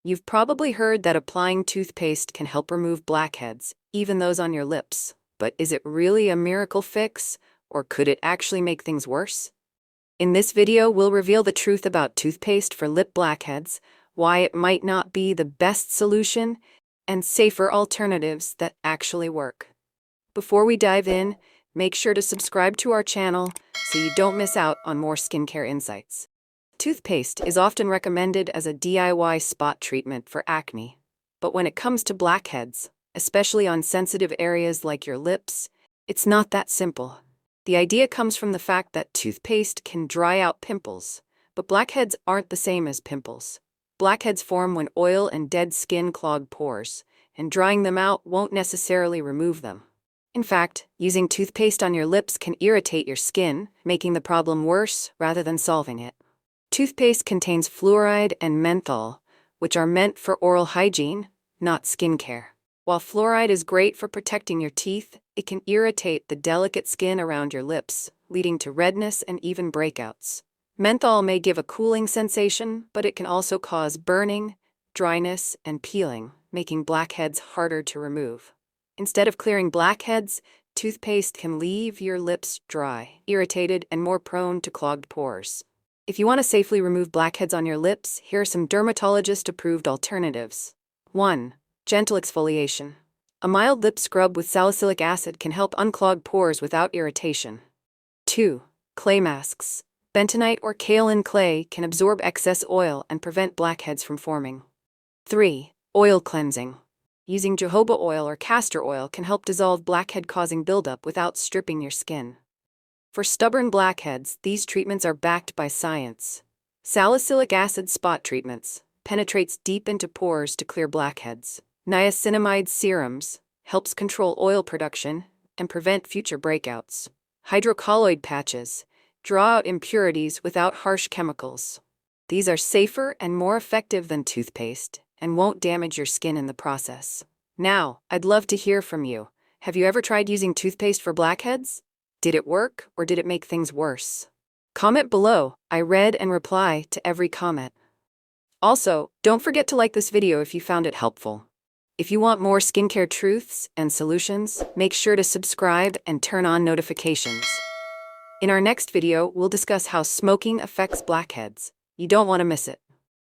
You've probably heard that applying toothpaste can help remove blackheads, even those on your lips. But is it really a miracle fix, or could it actually make things worse? In this video, we'll reveal the truth about toothpaste for lip blackheads, why it might not be the best solution, and safer alternatives that actually work. Before we dive in, make sure to subscribe to our channel so you don't miss out on more skincare insights. Toothpaste is often recommended as a DIY spot treatment for acne, but when it comes to blackheads, especially on sensitive areas like your lips, it's not that simple. The idea comes from the fact that toothpaste can dry out pimples, but blackheads aren't the same as pimples. Blackheads form when oil and dead skin clog pores, and drying them out won't necessarily remove them. In fact, using toothpaste on your lips can irritate your skin, making the problem worse rather than solving it. Toothpaste contains fluoride and menthol, which are meant for oral hygiene, not skincare. While fluoride is great for protecting your teeth, it can irritate the delicate skin around your lips, leading to redness and even breakouts. Menthol may give a cooling sensation, but it can also cause burning, dryness, and peeling, making blackheads harder to remove. Instead of clearing blackheads, toothpaste can leave your lips dry, irritated, and more prone to clogged pores. If you want to safely remove blackheads on your lips, here are some dermatologist-approved alternatives. 1. Gentle exfoliation. A mild lip scrub with salicylic acid can help unclog pores without irritation. 2. Clay masks. Bentonite or kaolin clay can absorb excess oil and prevent blackheads from forming. 3. Oil cleansing. Using jojoba oil or castor oil can help dissolve blackhead-causing buildup without stripping your skin. For stubborn blackheads, these treatments are backed by science. Salicylic acid spot treatments penetrates deep into pores to clear blackheads. Niacinamide serums helps control oil production and prevent future breakouts. Hydrocolloid patches draw out impurities without harsh chemicals. These are safer and more effective than toothpaste and won't damage your skin in the process. Now, I'd love to hear from you. Have you ever tried using toothpaste for blackheads? Did it work, or did it make things worse? Comment below. I read and reply to every comment. Also, don't forget to like this video if you found it helpful. If you want more skincare truths and solutions, make sure to subscribe and turn on notifications. In our next video, we'll discuss how smoking affects blackheads. You don't want to miss it.